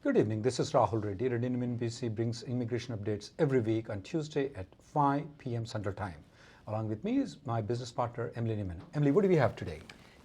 Good evening. This is Rahul Reddy. Reddy Neumann BC brings immigration updates every week on Tuesday at 5 p.m. Central Time. Along with me is my business partner, Emily Neumann. Emily, what do we have today?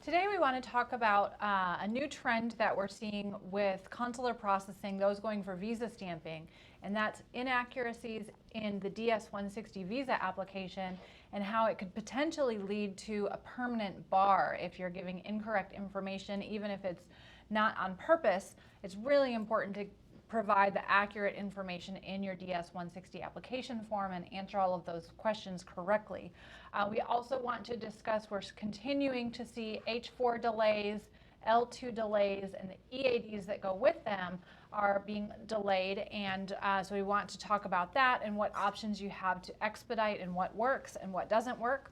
Today we want to talk about a new trend that we're seeing with consular processing, those going for visa stamping, and that's inaccuracies in the DS-160 visa application and how it could potentially lead to a permanent bar if you're giving incorrect information, even if it's not on purpose. It's really important to provide the accurate information in your DS-160 application form and answer all of those questions correctly. We also want to discuss, we're continuing to see H4 delays, L2 delays, and the EADs that go with them are being delayed, and so we want to talk about that and what options you have to expedite and what works and what doesn't work.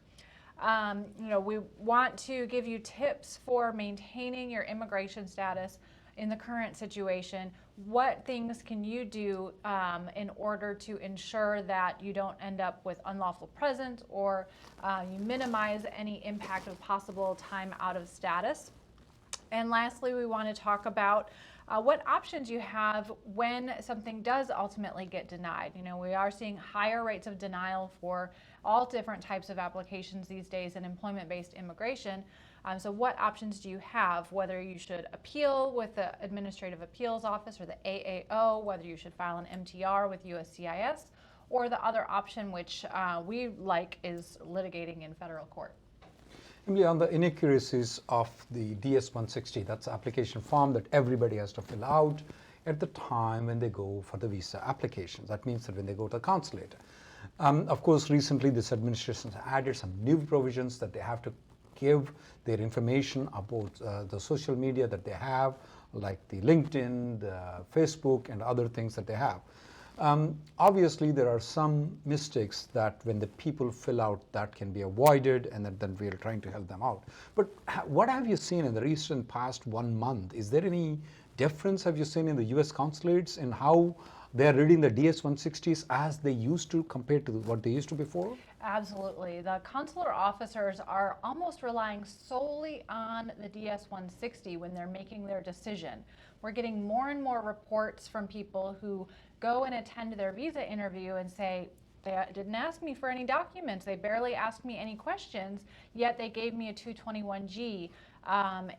We want to give you tips for maintaining your immigration status in the current situation. What things can you do in order to ensure that you don't end up with unlawful presence or you minimize any impact of possible time out of status? And lastly, we want to talk about what options you have when something does ultimately get denied. We are seeing higher rates of denial for all different types of applications these days in employment-based immigration. So what options do you have? Whether you should appeal with the Administrative Appeals Office or the AAO, whether you should file an MTR with USCIS, or the other option, which we like, is litigating in federal court. Emily, on the inaccuracies of the DS-160, that's the application form that everybody has to fill out at the time when they go for the visa application. That means that when they go to the consulate. Of course, recently this administration has added some new provisions that they have to give their information about the social media that they have, like the LinkedIn, the Facebook, and other things that they have. Obviously, there are some mistakes that when the people fill out that can be avoided, and then we are trying to help them out. But what have you seen in the recent past 1 month? Is there any difference have you seen in the US consulates in how they are reading the DS-160s as they used to compared to what they used to before? Absolutely. The consular officers are almost relying solely on the DS-160 when they're making their decision. We're getting more and more reports from people who go and attend their visa interview and say, they didn't ask me for any documents. They barely asked me any questions, yet they gave me a 221G.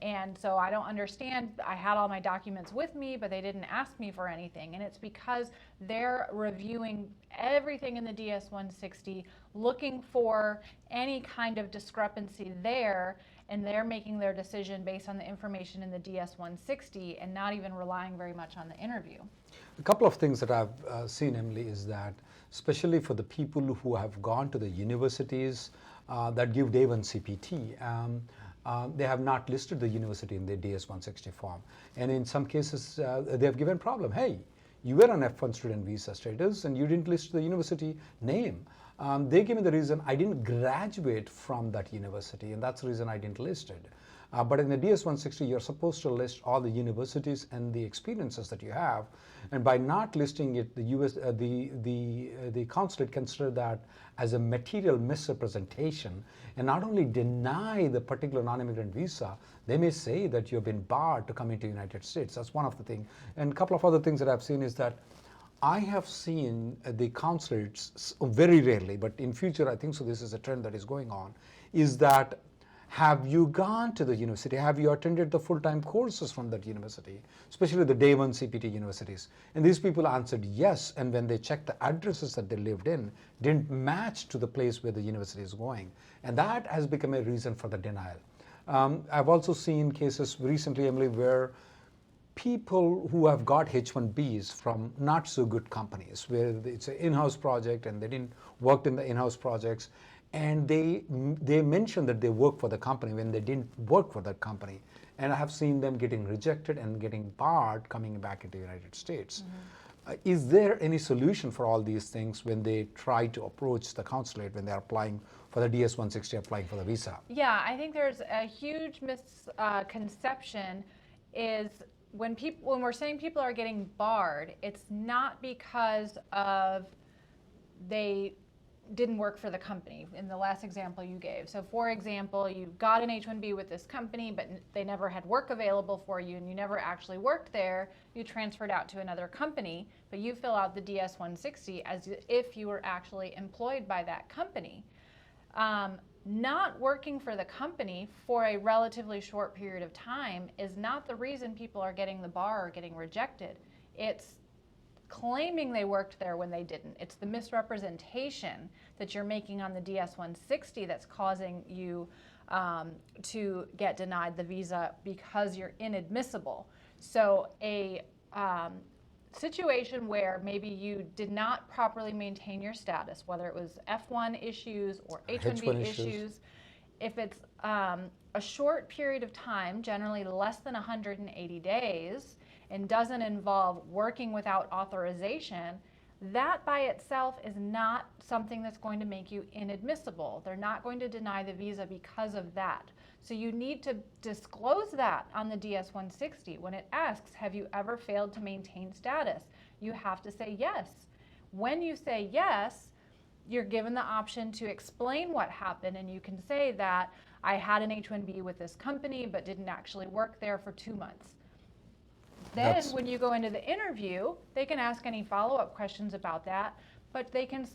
And so I don't understand. I had all my documents with me, but they didn't ask me for anything. And it's because they're reviewing everything in the DS-160, looking for any kind of discrepancy there, and they're making their decision based on the information in the DS-160 and not even relying very much on the interview. A couple of things that I've seen, Emily, is that especially for the people who have gone to the universities that give day one CPT, they have not listed the university in their DS-160 form. And in some cases, they have given problem. Hey, you were on F1 student visa status and you didn't list the university name. They gave me the reason I didn't graduate from that university, and that's the reason I didn't list it. But in the DS-160, you're supposed to list all the universities and the experiences that you have. And by not listing it, the consulate consider that as a material misrepresentation and not only deny the particular non-immigrant visa, they may say that you've been barred to come into the United States. That's one of the things. And a couple of other things that I've seen is that I have seen the consulates very rarely, but in future I think so this is a trend that is going on, is that have you gone to the university? Have you attended the full-time courses from that university, especially the day one CPT universities? And these people answered yes, and when they checked the addresses that they lived in, didn't match to the place where the university is going. And that has become a reason for the denial. I've also seen cases recently, Emily, where people who have got H1Bs from not so good companies, where it's an in-house project and they didn't work in the in-house projects, and they mentioned that they work for the company when they didn't work for that company. And I have seen them getting rejected and getting barred coming back into the United States. Mm-hmm. Is there any solution for all these things when they try to approach the consulate when they're applying for the DS-160, applying for the visa? Yeah, I think there's a huge misconception is when we're saying people are getting barred, it's not because of they didn't work for the company in the last example you gave. So for example, you got an H1B with this company, but they never had work available for you and you never actually worked there. You transferred out to another company, but you fill out the DS-160 as if you were actually employed by that company. Not working for the company for a relatively short period of time is not the reason people are getting the bar or getting rejected. It's claiming they worked there when they didn't. It's the misrepresentation that you're making on the DS-160 that's causing you to get denied the visa because you're inadmissible. So a situation where maybe you did not properly maintain your status, whether it was F1 issues or H1B issues, if it's a short period of time, generally less than 180 days, and doesn't involve working without authorization, that by itself is not something that's going to make you inadmissible. They're not going to deny the visa because of that. So you need to disclose that on the DS-160. When it asks, have you ever failed to maintain status? You have to say yes. When you say yes, you're given the option to explain what happened, and you can say that I had an H1B with this company but didn't actually work there for 2 months. Then when you go into the interview, they can ask any follow-up questions about that, but they can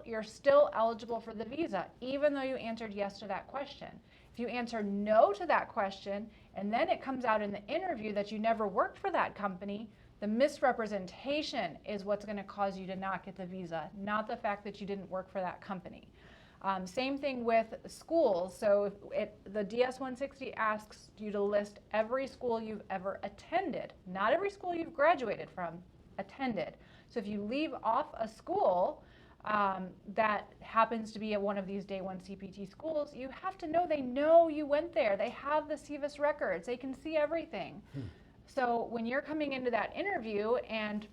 you're still eligible for the visa, even though you answered yes to that question. If you answer no to that question, and then it comes out in the interview that you never worked for that company, the misrepresentation is what's going to cause you to not get the visa, not the fact that you didn't work for that company. Same thing with schools. So the DS-160 asks you to list every school you've ever attended, not every school you've graduated from, attended. So if you leave off a school that happens to be at one of these day one CPT schools, you have to know they know you went there. They have the CVIS records. They can see everything. So when you're coming into that interview and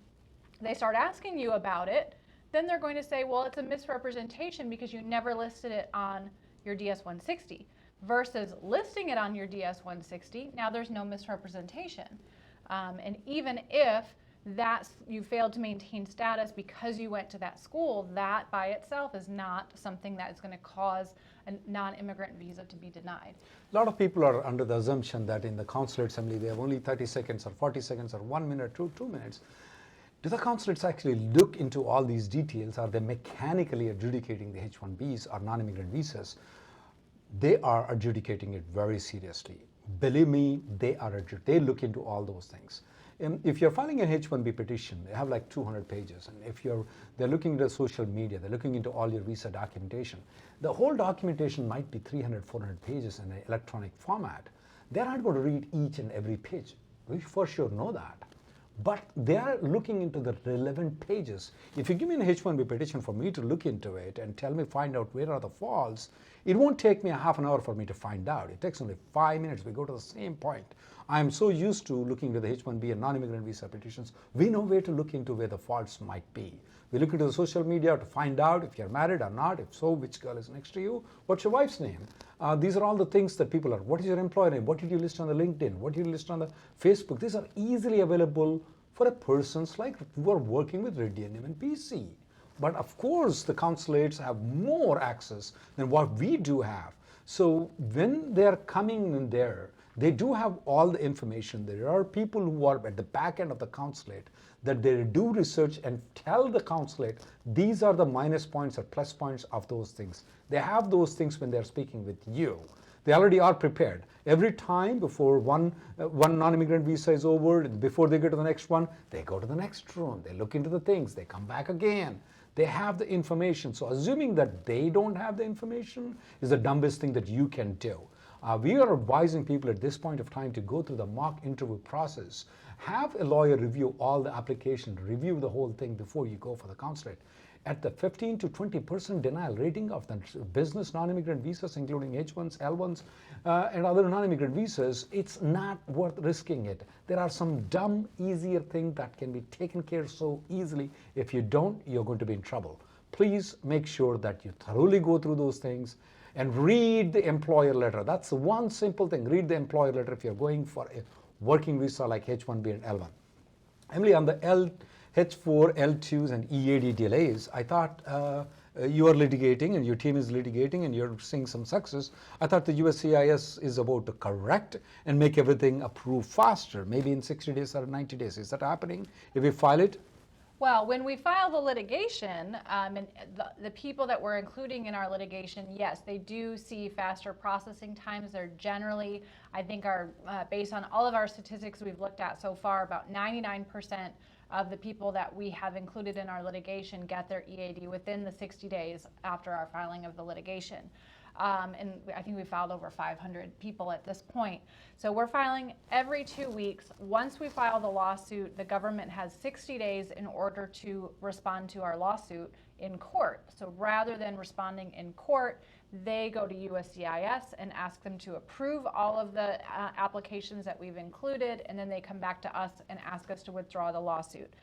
they start asking you about it, then they're going to say, well, it's a misrepresentation because you never listed it on your DS-160. Versus listing it on your DS-160, now there's no misrepresentation. And even if you failed to maintain status because you went to that school, that by itself is not something that is going to cause a non-immigrant visa to be denied. A lot of people are under the assumption that in the consulate assembly they have only 30 seconds or 40 seconds or 1 minute, 2 minutes. Do the consulates actually look into all these details? Are they mechanically adjudicating the H1Bs or non-immigrant visas? They are adjudicating it very seriously. Believe me, they look into all those things. If you're filing an H1B petition, they have like 200 pages. And if they're looking into social media, they're looking into all your visa documentation. The whole documentation might be 300, 400 pages in an electronic format. They're not going to read each and every page. We for sure know that. But they are looking into the relevant pages. If you give me an H1B petition for me to look into it and find out where are the faults, it won't take me a half an hour for me to find out. It takes only 5 minutes. We go to the same point. I'm so used to looking into the H1B and non-immigrant visa petitions, we know where to look into where the faults might be. We look into the social media to find out if you're married or not, if so, which girl is next to you, what's your wife's name. These are all the things that people are, what is your employer name, what did you list on the LinkedIn, what did you list on the Facebook. These are easily available for a persons like who are working with Reddy Neumann PC. But of course, the consulates have more access than what we do have. So when they're coming in there, they do have all the information. There are people who are at the back end of the consulate that they do research and tell the consulate, these are the minus points or plus points of those things. They have those things when they're speaking with you. They already are prepared. Every time before one non-immigrant visa is over, before they go to the next one, they go to the next room. They look into the things. They come back again. They have the information. So assuming that they don't have the information is the dumbest thing that you can do. We are advising people at this point of time to go through the mock interview process. Have a lawyer review all the application, review the whole thing before you go for the consulate. At the 15 to 20% denial rating of the business non-immigrant visas, including H1s, L1s, and other non-immigrant visas, it's not worth risking it. There are some dumb, easier things that can be taken care of so easily. If you don't, you're going to be in trouble. Please make sure that you thoroughly go through those things and read the employer letter. That's one simple thing. Read the employer letter if you're going for a working visa like H1B and L1. Emily, on the H4, L2s and EAD delays, I thought you are litigating and your team is litigating and you're seeing some success. I thought the USCIS is about to correct and make everything approve faster, maybe in 60 days or 90 days. Is that happening if we file it? Well, when we file the litigation, and the people that we're including in our litigation, yes, they do see faster processing times. They're generally, I think, are based on all of our statistics we've looked at so far, about 99% of the people that we have included in our litigation get their EAD within the 60 days after our filing of the litigation. And I think we filed over 500 people at this point. So we're filing every 2 weeks. Once we file the lawsuit, the government has 60 days in order to respond to our lawsuit in court. So rather than responding in court, they go to USCIS and ask them to approve all of the applications that we've included, and then they come back to us and ask us to withdraw the lawsuit.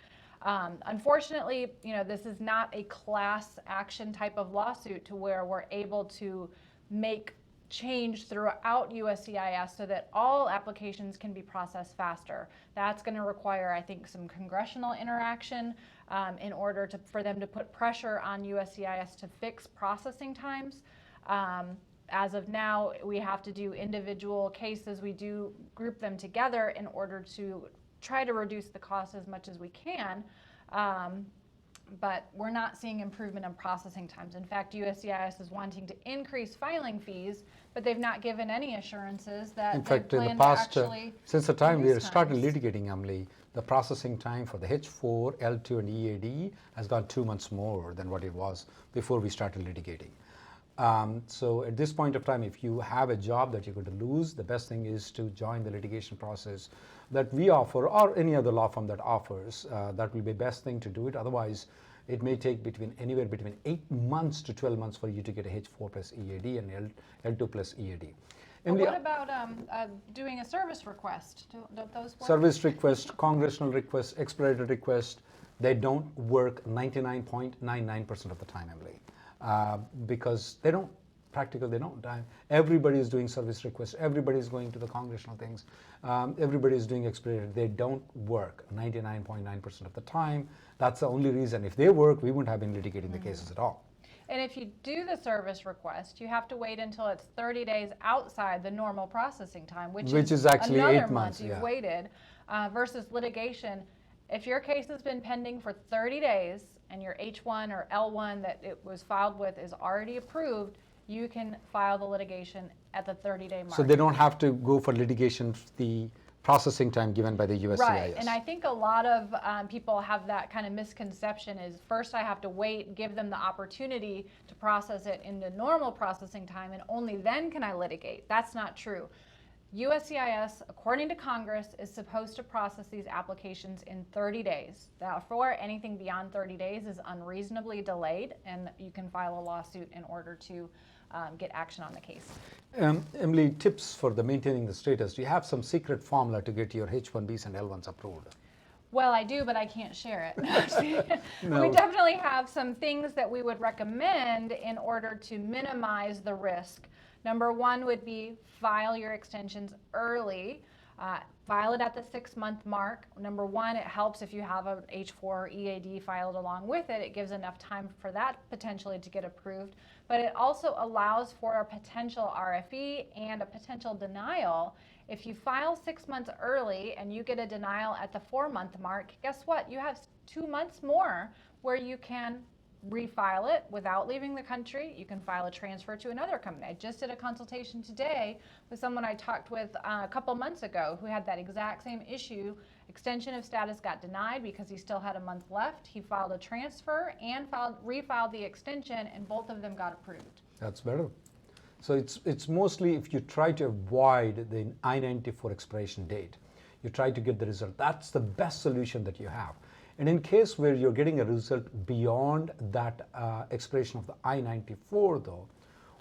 Unfortunately, this is not a class action type of lawsuit to where we're able to make change throughout USCIS so that all applications can be processed faster. That's going to require, I think, some congressional interaction in order for them to put pressure on USCIS to fix processing times. As of now, we have to do individual cases. We do group them together in order to try to reduce the cost as much as we can, but we're not seeing improvement in processing times. In fact, USCIS is wanting to increase filing fees, but they've not given any assurances that in fact, they plan in the past, to actually since the time we reduce started times. litigating, Emily, the processing time for the H4, L2, and EAD has gone 2 months more than what it was before we started litigating. So at this point of time, if you have a job that you're going to lose, the best thing is to join the litigation process that we offer, or any other law firm that offers. That will be the best thing to do it. Otherwise, it may take anywhere between 8 months to 12 months for you to get a H4 plus EAD and L2 plus EAD. But what about doing a service request? Don't those work? Service request, congressional request, expedited request, they don't work 99.99% of the time, Emily. Because they don't, they don't. Everybody is doing service requests, everybody is going to the congressional things, everybody is doing expedited. They don't work 99.9% of the time. That's the only reason. If they work, we wouldn't have been litigating the cases at all. And if you do the service request, you have to wait until it's 30 days outside the normal processing time, which is actually another 8 months you've waited, versus litigation. If your case has been pending for 30 days and your H1 or L1 that it was filed with is already approved, you can file the litigation at the 30-day mark. So they don't have to go for litigation, the processing time given by the USCIS. Right, and I think a lot of people have that kind of misconception is first I have to wait, give them the opportunity to process it in the normal processing time, and only then can I litigate. That's not true. USCIS, according to Congress, is supposed to process these applications in 30 days. Therefore, anything beyond 30 days is unreasonably delayed, and you can file a lawsuit in order to get action on the case. Emily, tips for maintaining the status. Do you have some secret formula to get your H1Bs and L1s approved? Well, I do, but I can't share it. No. We definitely have some things that we would recommend in order to minimize the risk. Number one would be file your extensions early. File it at the 6-month mark. Number one, it helps if you have an H4 or EAD filed along with it. It gives enough time for that potentially to get approved. But it also allows for a potential RFE and a potential denial. If you file 6 months early and you get a denial at the 4-month mark, guess what? You have 2 months more where you can refile it without leaving the country. You can file a transfer to another company. I just did a consultation today with someone I talked with a couple months ago who had that exact same issue. Extension of status got denied because he still had a month left. He filed a transfer and refiled the extension, and both of them got approved. That's better. So it's mostly if you try to avoid the I-94 expiration date, you try to get the result. That's the best solution that you have. And in case where you're getting a result beyond that expiration of the I-94 though,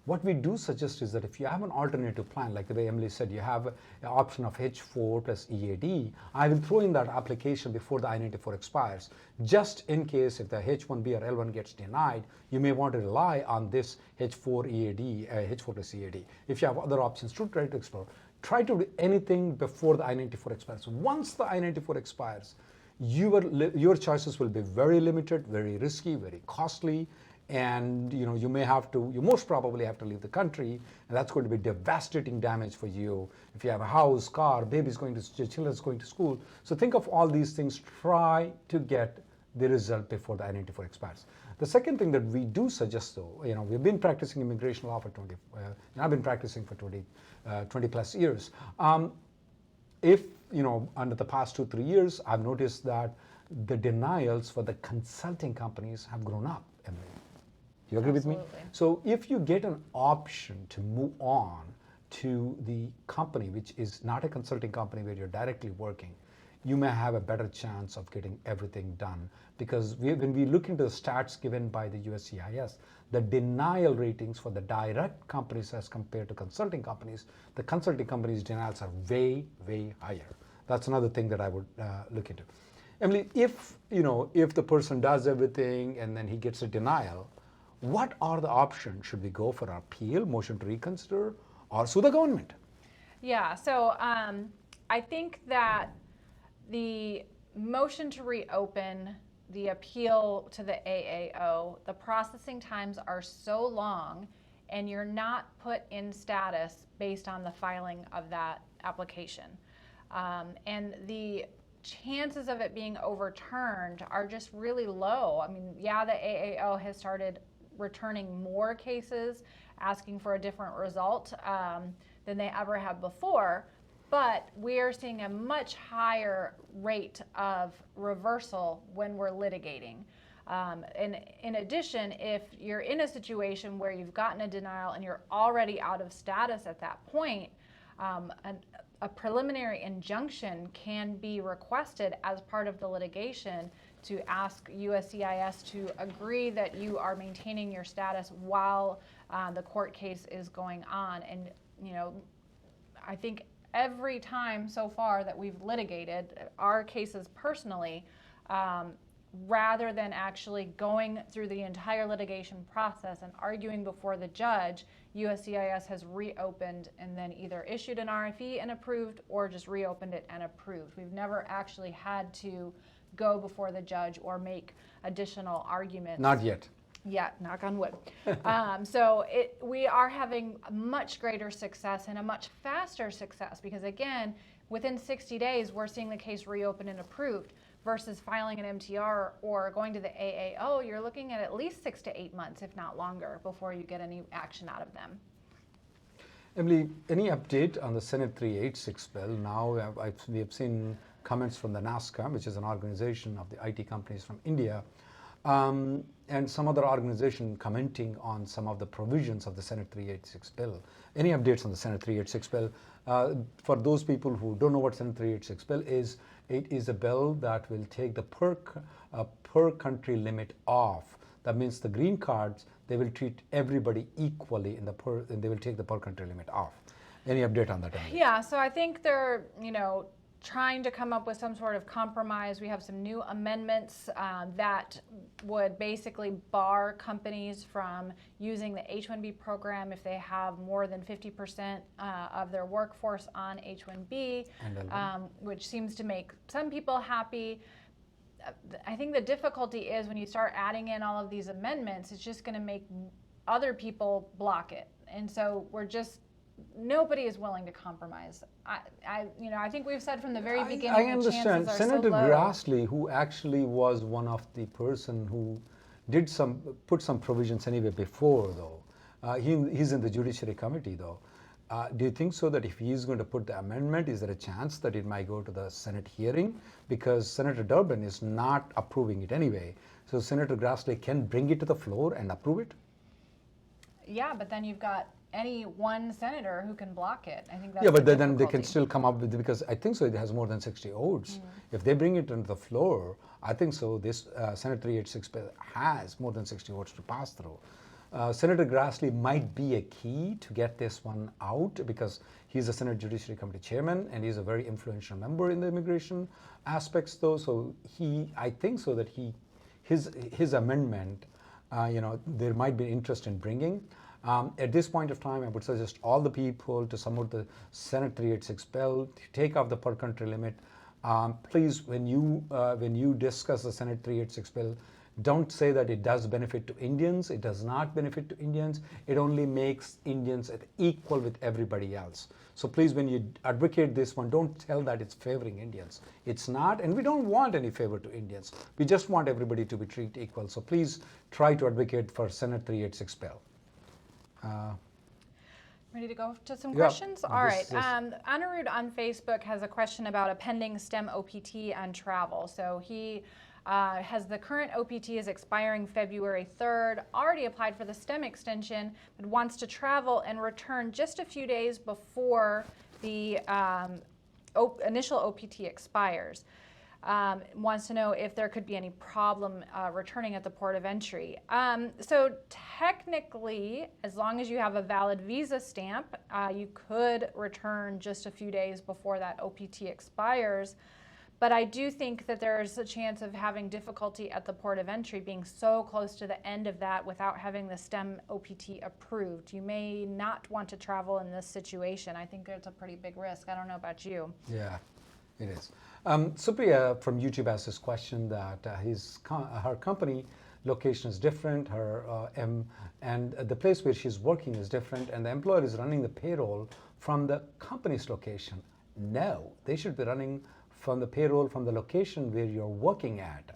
what we do suggest is that if you have an alternative plan, like the way Emily said, you have an option of H4 plus EAD, I will throw in that application before the I-94 expires. Just in case if the H1B or L1 gets denied, you may want to rely on this H4 EAD, H4 plus EAD. If you have other options, to try to explore. Try to do anything before the I-94 expires. Once the I-94 expires, your choices will be very limited, very risky, very costly, and you may have to, you most probably have to leave the country, and that's going to be devastating damage for you if you have a house, car, babies going to, children's going to school. So think of all these things. Try to get the result before the I-94 expires. The second thing that we do suggest, though, we've been practicing immigration law for 20, and I've been practicing for 20 plus years. If under the past 2-3 years, I've noticed that the denials for the consulting companies have grown up, Emily. Do you agree with me? So if you get an option to move on to the company, which is not a consulting company where you're directly working, you may have a better chance of getting everything done. Because when we look into the stats given by the USCIS, the denial ratings for the direct companies as compared to consulting companies, the consulting companies' denials are way, way higher. That's another thing that I would look into. Emily, if the person does everything and then he gets a denial, what are the options? Should we go for appeal, motion to reconsider, or sue the government? Yeah, so I think that the motion to reopen, the appeal to the AAO, the processing times are so long, and you're not put in status based on the filing of that application. And the chances of it being overturned are just really low. I mean, yeah, the AAO has started returning more cases, asking for a different result than they ever have before, but we are seeing a much higher rate of reversal when we're litigating. And in addition, if you're in a situation where you've gotten a denial and you're already out of status at that point, a preliminary injunction can be requested as part of the litigation to ask USCIS to agree that you are maintaining your status while the court case is going on. And I think every time so far that we've litigated our cases personally, rather than actually going through the entire litigation process and arguing before the judge, USCIS has reopened and then either issued an RFE and approved, or just reopened it and approved. We've never actually had to go before the judge or make additional arguments. Not yet. Yeah, knock on wood. So we are having much greater success and a much faster success, because again, within 60 days, we're seeing the case reopened and approved, versus filing an MTR or going to the AAO, you're looking at least 6 to 8 months, if not longer, before you get any action out of them. Emily, any update on the Senate 386 bill? Now we have seen comments from the NASCA, which is an organization of the IT companies from India, and some other organization commenting on some of the provisions of the Senate 386 bill. Any updates on the Senate 386 bill? For those people who don't know what Senate 386 bill is, it is a bill that will take the per country limit off. That means the green cards, they will treat everybody equally and they will take the per country limit off. Any update on that? Yeah, so I think they're trying to come up with some sort of compromise. We have some new amendments that would basically bar companies from using the H1B program if they have more than 50% of their workforce on H1B, which seems to make some people happy. I think the difficulty is when you start adding in all of these amendments, it's just going to make other people block it. And so nobody is willing to compromise. I think we've said from the very beginning. I understand. Senator Grassley, who actually was one of the person who did put some provisions anyway before, though. He's in the Judiciary Committee, though. Do you think so that if he's going to put the amendment, is there a chance that it might go to the Senate hearing? Because Senator Durbin is not approving it anyway. So Senator Grassley can bring it to the floor and approve it? Yeah, but then you've got any one senator who can block it. I think that's but then they can still come up with, because I think so it has more than 60 votes. If they bring it onto the floor, I think so this Senate 386 bill has more than 60 votes to pass through. Senator Grassley might be a key to get this one out, because he's a Senate Judiciary Committee chairman and he's a very influential member in the immigration aspects, though. So I think so that his amendment, there might be interest in bringing. At this point of time, I would suggest all the people to support the Senate 386 bill, to take off the per country limit. Please, when you discuss the Senate 386 bill, Don't say that it does benefit to Indians. It does not benefit to Indians. It only makes Indians equal with everybody else. So please, when you advocate this one, don't tell that it's favoring Indians. It's not, and we don't want any favor to Indians. We just want everybody to be treated equal. So please try to advocate for Senate 386 bill. Ready to go to some Yeah, questions? All right. this- Anirudh on Facebook has a question about a pending STEM OPT and travel. So he has the current OPT is expiring February 3rd, already applied for the STEM extension, but wants to travel and return just a few days before the initial OPT expires. Wants to know if there could be any problem returning at the port of entry. So technically, as long as you have a valid visa stamp, you could return just a few days before that OPT expires. But I do think that there's a chance of having difficulty at the port of entry, being so close to the end of that without having the STEM OPT approved. You may not want to travel in this situation. I think it's a pretty big risk. I don't know about you. Yeah, it is. Supriya from YouTube asked this question that her company location is different, and the place where she's working is different, and the employer is running the payroll from the company's location. No, they should be running from the payroll from the location where you're working at.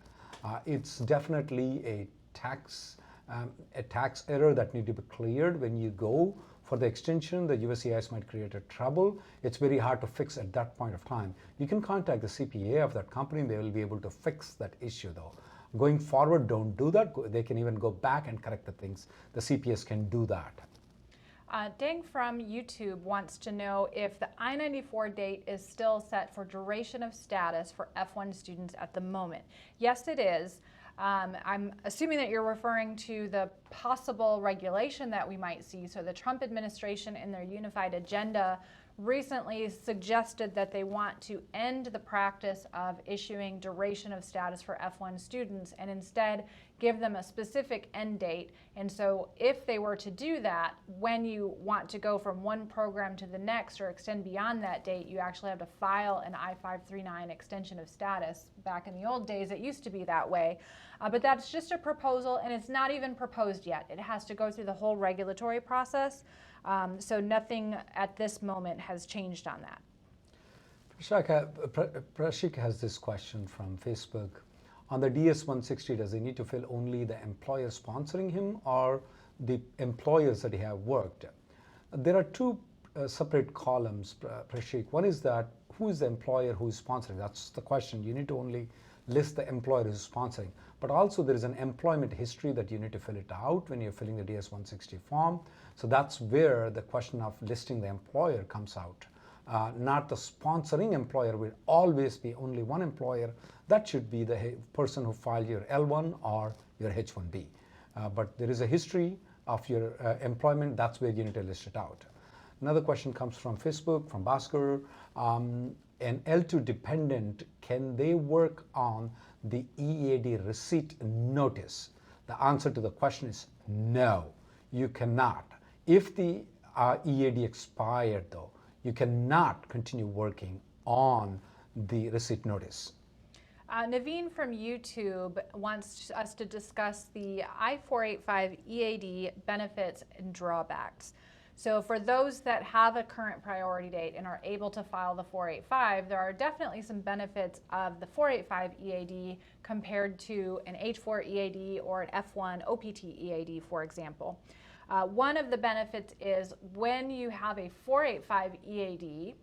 It's definitely a tax error that need to be cleared when you go for the extension. The USCIS might create a trouble. It's very hard to fix at that point of time. You can contact the CPA of that company. They will be able to fix that issue though. Going forward, don't do that. They can even go back and correct the things. The CPS can do that. Ding from YouTube wants to know if the I-94 date is still set for duration of status for F1 students at the moment. Yes, it is. I'm assuming that you're referring to the possible regulation that we might see. So the Trump administration in their unified agenda recently suggested that they want to end the practice of issuing duration of status for F1 students and instead give them a specific end date. And so if they were to do that, when you want to go from one program to the next or extend beyond that date, you actually have to file an I-539 extension of status. Back in the old days, it used to be that way. But that's just a proposal, and it's not even proposed yet. It has to go through the whole regulatory process. So nothing at this moment has changed on that. Prashik has this question from Facebook. On the DS-160, does he need to fill only the employer sponsoring him or the employers that he have worked? There are two separate columns, Prashik. One is that who is the employer who is sponsoring? That's the question. You need to only list the employer who is sponsoring. But also there is an employment history that you need to fill it out when you're filling the DS-160 form. So that's where the question of listing the employer comes out. Not the sponsoring employer will always be only one employer. That should be the person who filed your L1 or your H1B. But there is a history of your employment. That's where you need to list it out. Another question comes from Facebook, from Bhaskar. An L2 dependent, can they work on the EAD receipt notice? The answer to the question is no, you cannot. If the EAD expired though, you cannot continue working on the receipt notice. Naveen from YouTube wants us to discuss the I-485 EAD benefits and drawbacks. So for those that have a current priority date and are able to file the 485, there are definitely some benefits of the 485 EAD compared to an H4 EAD or an F1 OPT EAD, for example. One of the benefits is when you have a 485 EAD,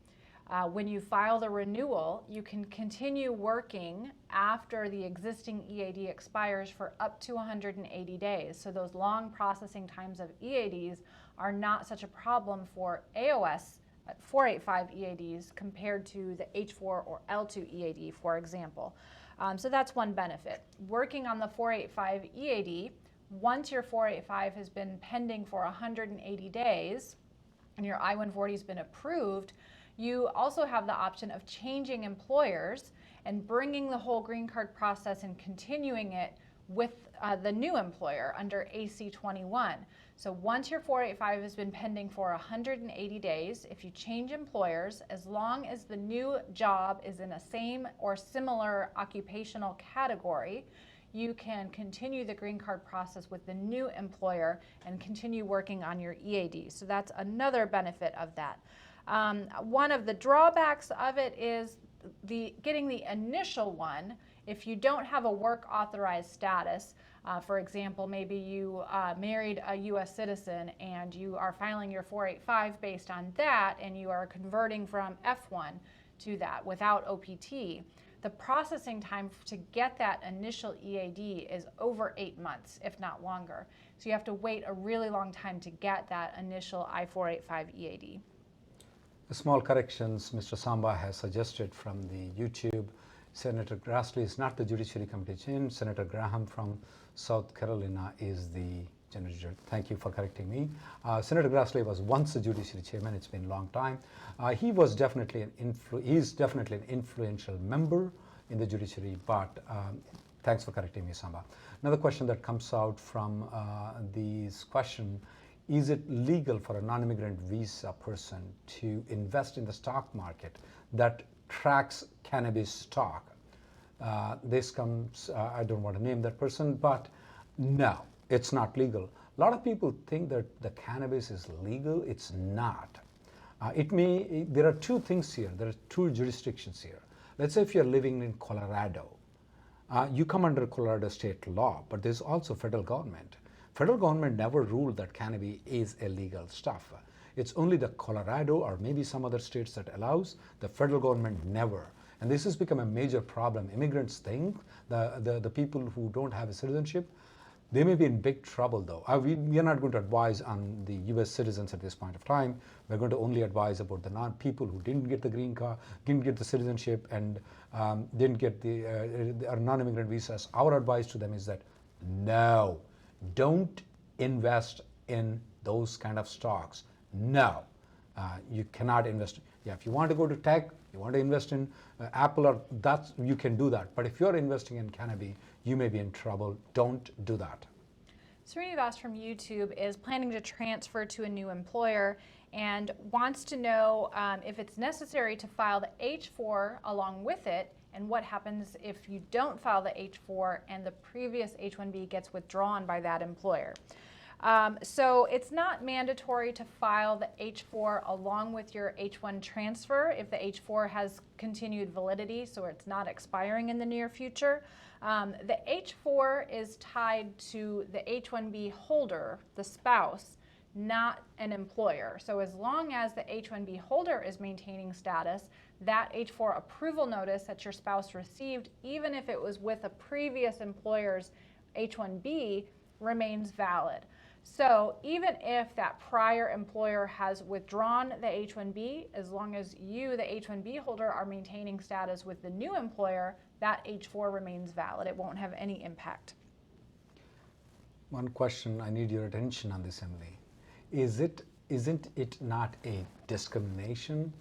when you file the renewal, you can continue working after the existing EAD expires for up to 180 days. So those long processing times of EADs are not such a problem for AOS 485 EADs compared to the H4 or L2 EAD, for example. So that's one benefit. Working on the 485 EAD, once your 485 has been pending for 180 days and your I-140 has been approved, you also have the option of changing employers and bringing the whole green card process and continuing it with the new employer under AC-21. So once your 485 has been pending for 180 days, if you change employers, as long as the new job is in a same or similar occupational category, you can continue the green card process with the new employer and continue working on your EAD. So that's another benefit of that. One of the drawbacks of it is getting the initial one. If you don't have a work authorized status, for example, maybe you married a U.S. citizen and you are filing your 485 based on that, and you are converting from F1 to that without OPT, the processing time to get that initial EAD is over 8 months, if not longer. So you have to wait a really long time to get that initial I-485 EAD. The small corrections Mr. Samba has suggested from the YouTube. Senator Grassley is not the Judiciary Committee Chairman. Senator Graham from South Carolina is the General Judge. Thank you for correcting me. Senator Grassley was once the Judiciary Chairman. It's been a long time. He was definitely he's definitely an influential member in the Judiciary, but thanks for correcting me, Samba. Another question that comes out from this question: is it legal for a non-immigrant visa person to invest in the stock market that tracks cannabis stock? This comes, I don't want to name that person, but no, it's not legal. A lot of people think that the cannabis is legal. It's not. There are two things here. There are two jurisdictions here. Let's say if you're living in Colorado, you come under Colorado state law, but there's also federal government. Federal government never ruled that cannabis is illegal stuff. It's only the Colorado or maybe some other states that allows. The federal government never. And this has become a major problem. Immigrants think, the people who don't have a citizenship, they may be in big trouble though. We are not going to advise on the US citizens at this point of time. We're going to only advise about the people who didn't get the green card, didn't get the citizenship, and didn't get the non-immigrant visas. Our advice to them is that no, don't invest in those kind of stocks. No, you cannot invest. Yeah, if you want to go to tech, you want to invest in Apple, or you can do that. But if you're investing in cannabis, you may be in trouble. Don't do that. Srinivas from YouTube is planning to transfer to a new employer and wants to know if it's necessary to file the H4 along with it, and what happens if you don't file the H4 and the previous H1B gets withdrawn by that employer. So it's not mandatory to file the H4 along with your H1 transfer if the H4 has continued validity, so it's not expiring in the near future. The H4 is tied to the H1B holder, the spouse, not an employer. So as long as the H1B holder is maintaining status, that H4 approval notice that your spouse received, even if it was with a previous employer's H1B, remains valid. So even if that prior employer has withdrawn the H1B, as long as you, the H1B holder, are maintaining status with the new employer, that H4 remains valid. It won't have any impact. One question, I need your attention on this, Emily. Isn't it not a discrimination?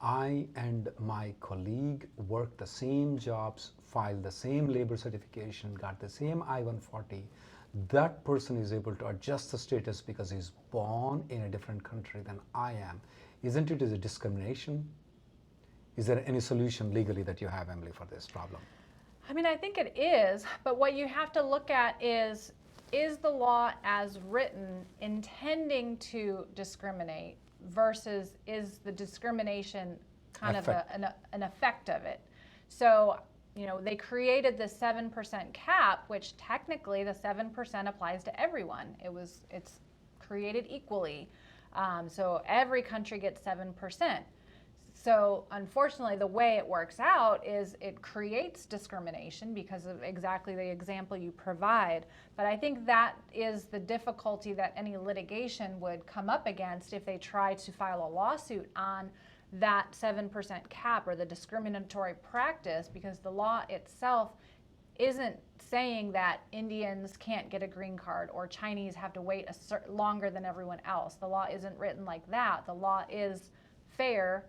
I and my colleague worked the same jobs, filed the same labor certification, got the same I-140. That person is able to adjust the status because he's born in a different country than I am. Isn't it a discrimination? Is there any solution legally that you have, Emily, for this problem? I mean, I think it is, but what you have to look at is the law as written intending to discriminate versus is the discrimination kind of an effect of it? So, you know, they created the 7% cap, which technically the 7% applies to everyone. It's created equally. So every country gets 7%. So unfortunately, the way it works out is it creates discrimination because of exactly the example you provide. But I think that is the difficulty that any litigation would come up against if they try to file a lawsuit on that 7% cap or the discriminatory practice, because the law itself isn't saying that Indians can't get a green card or Chinese have to wait longer than everyone else. The law isn't written like that. The law is fair.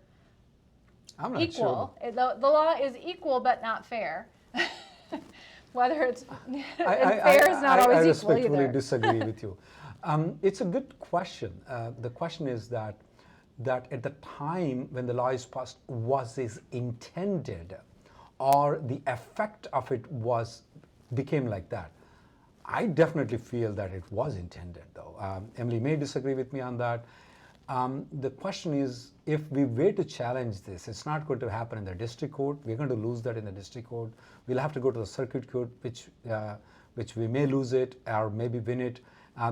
I'm not equal. sure. The law is equal but not fair. Whether it's fair is not always equal either. I respectfully disagree with you. It's a good question. The question is that at the time when the law is passed, was this intended, or the effect of it was became like that. I definitely feel that it was intended, though. Emily may disagree with me on that. The question is, if we were to challenge this, it's not going to happen in the district court. We're going to lose that in the district court. We'll have to go to the circuit court, which we may lose it or maybe win it.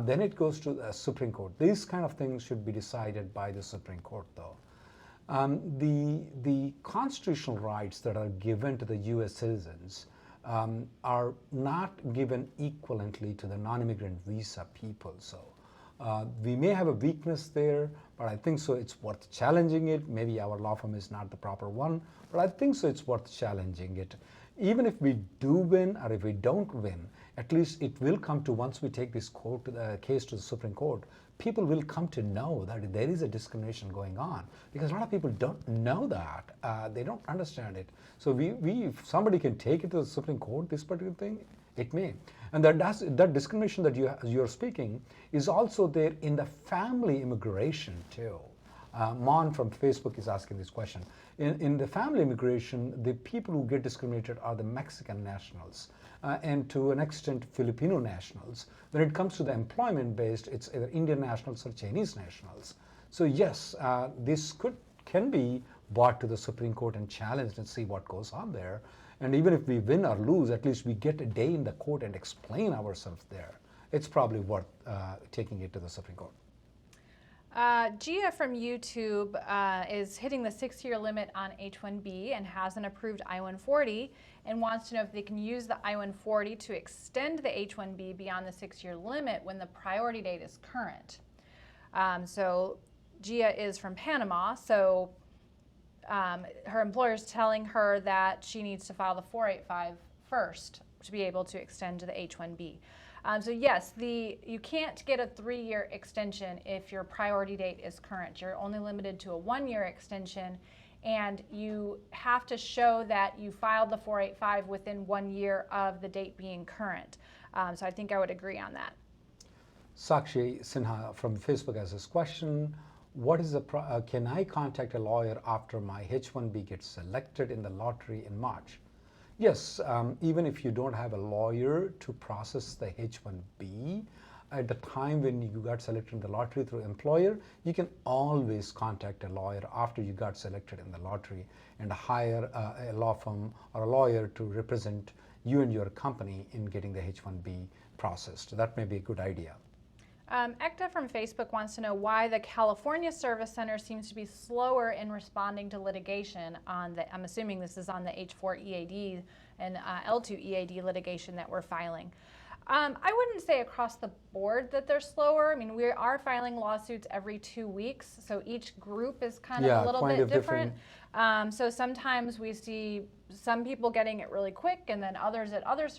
Then it goes to the Supreme Court. These kind of things should be decided by the Supreme Court, though. The constitutional rights that are given to the U.S. citizens are not given equivalently to the non-immigrant visa people. So we may have a weakness there, but I think so it's worth challenging it. Maybe our law firm is not the proper one, but I think so it's worth challenging it. Even if we do win or if we don't win, at least it will come to, once we take this case to the Supreme Court, people will come to know that there is a discrimination going on, because a lot of people don't know that. They don't understand it. So if somebody can take it to the Supreme Court, this particular thing, it may. And that discrimination that you're speaking is also there in the family immigration too. Mon from Facebook is asking this question. In the family immigration, the people who get discriminated are the Mexican nationals and to an extent Filipino nationals. When it comes to the employment based, it's either Indian nationals or Chinese nationals. So yes, this can be brought to the Supreme Court and challenged and see what goes on there. And even if we win or lose, at least we get a day in the court and explain ourselves there. It's probably worth taking it to the Supreme Court. Gia from YouTube is hitting the 6-year limit on H1B and has an approved I-140 and wants to know if they can use the I-140 to extend the H1B beyond the 6-year limit when the priority date is current. So Gia is from Panama, so her employer is telling her that she needs to file the 485 first to be able to extend to the H1B. So yes, you can't get a 3-year extension if your priority date is current. You're only limited to a 1-year extension, and you have to show that you filed the 485 within 1 year of the date being current. So I think I would agree on that. Sakshi Sinha from Facebook has this question. What is can I contact a lawyer after my H1B gets selected in the lottery in March? Yes, even if you don't have a lawyer to process the H1B, at the time when you got selected in the lottery through employer, you can always contact a lawyer after you got selected in the lottery and hire a law firm or a lawyer to represent you and your company in getting the H1B processed. That may be a good idea. Ekta from Facebook wants to know why the California Service Center seems to be slower in responding to litigation on the, I'm assuming this is on the H4 EAD and L2 EAD litigation that we're filing. I wouldn't say across the board that they're slower. I mean, we are filing lawsuits every 2 weeks, so each group is kind of a little bit different. So sometimes we see some people getting it really quick, and then others at others.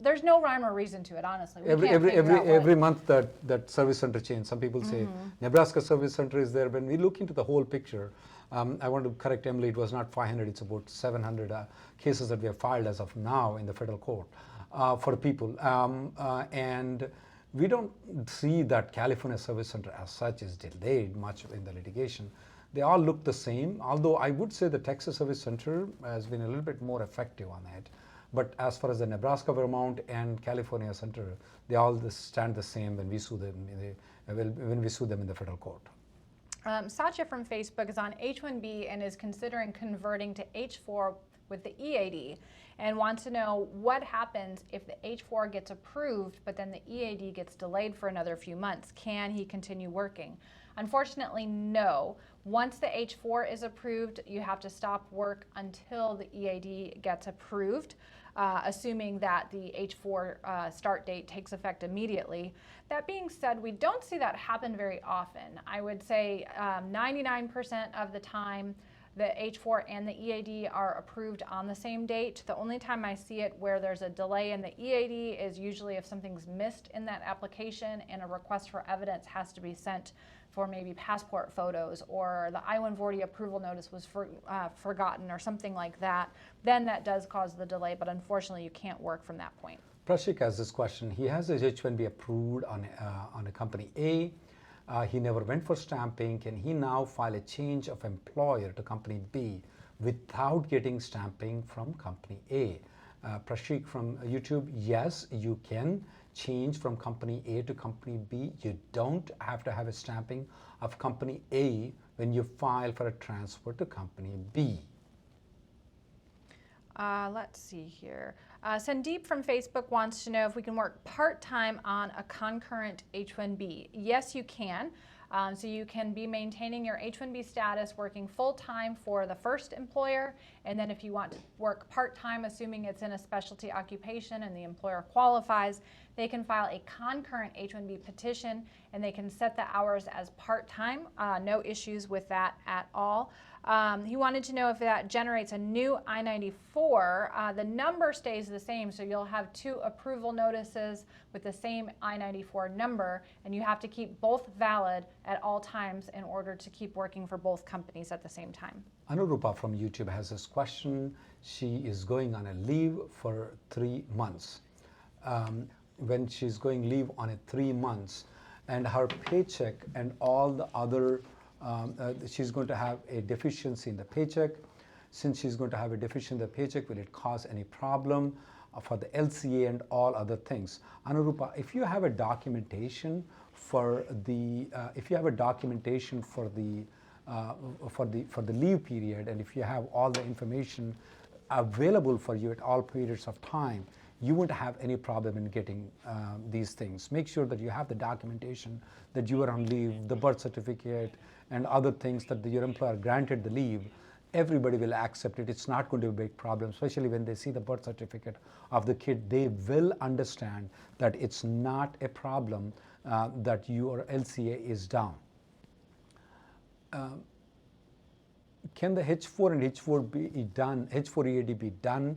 There's no rhyme or reason to it, honestly. Every month that service center change. Some people say Nebraska Service Center is there. When we look into the whole picture, I want to correct Emily. It was not 500. It's about 700 cases that we have filed as of now in the federal court for people, and we don't see that California Service Center as such is delayed much in the litigation. They all look the same, although I would say the Texas Service Center has been a little bit more effective on it. But as far as the Nebraska, Vermont, and California Center, they all stand the same when we sue them in the federal court. Satya from Facebook is on H1B and is considering converting to H4 with the EAD and wants to know what happens if the H4 gets approved but then the EAD gets delayed for another few months. Can he continue working? Unfortunately, no. Once the H4 is approved, you have to stop work until the EAD gets approved, assuming that the H4 start date takes effect immediately. That being said, we don't see that happen very often. I would say 99% of the time, the H4 and the EAD are approved on the same date. The only time I see it where there's a delay in the EAD is usually if something's missed in that application and a request for evidence has to be sent for maybe passport photos, or the I-140 approval notice was forgotten or something like that. Then that does cause the delay, but unfortunately you can't work from that point. Prashik has this question. He has his H1B approved on a company A. He never went for stamping. Can he now file a change of employer to company B without getting stamping from company A? Prashik from YouTube, yes, you can change from company A to company B. You don't have to have a stamping of company A when you file for a transfer to company B. Let's see here. Sandeep from Facebook wants to know if we can work part-time on a concurrent H1B. Yes, you can. So you can be maintaining your H1B status, working full-time for the first employer, and then if you want to work part-time, assuming it's in a specialty occupation and the employer qualifies, they can file a concurrent H1B petition and they can set the hours as part-time. No issues with that at all. He wanted to know if that generates a new I-94. The number stays the same, so you'll have 2 approval notices with the same I-94 number, and you have to keep both valid at all times in order to keep working for both companies at the same time. Anurupa from YouTube has this question. She is going on a leave for 3 months. When she's going leave on a 3 months, and her paycheck and all the other she's going to have a deficiency in the paycheck. Since she's going to have a deficiency in the paycheck, will it cause any problem for the LCA and all other things? Anurupa, if you have a documentation for the leave period, and if you have all the information available for you at all periods of time, you won't have any problem in getting these things. Make sure that you have the documentation that you are on leave, the birth certificate, and other things that your employer granted the leave. Everybody will accept it. It's not going to be a big problem, especially when they see the birth certificate of the kid. They will understand that it's not a problem that your LCA is down. Can the H4 and H4 be done, H4 EAD be done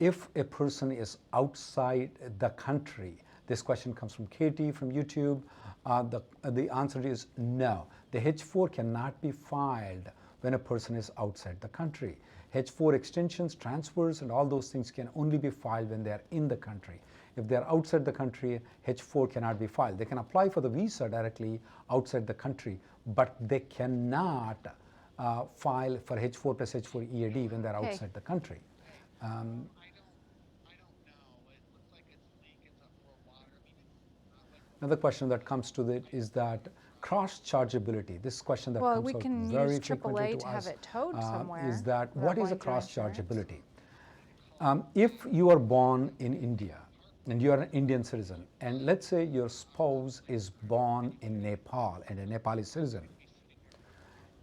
if a person is outside the country? This question comes from Katie from YouTube. The answer is no. The H4 cannot be filed when a person is outside the country. H4 extensions, transfers, and all those things can only be filed when they are in the country. If they are outside the country, H4 cannot be filed. They can apply for the visa directly outside the country, but they cannot file for H4 plus H4 EAD when they are outside the country. I don't know. It looks like it's leaking some more water. I mean, it's Another question that comes to it is that cross-chargeability. This question that comes out very frequently to us have it towed somewhere. is that what is a cross-chargeability? If you are born in India and you are an Indian citizen, and let's say your spouse is born in Nepal and a Nepali citizen,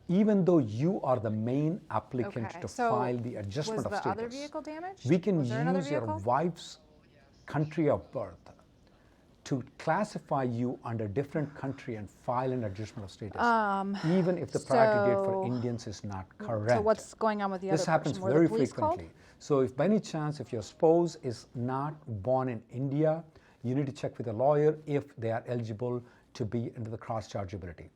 even though you are the main applicant to file the adjustment of status, was the other vehicle damaged? we can use your wife's country of birth to classify you under different country and file an adjustment of status, even if the priority date for Indians is not correct. So what's going on with the other This happens person? Were very the police frequently. called? So if by any chance, if your spouse is not born in India, you need to check with a lawyer if they are eligible to be under the cross-chargeability.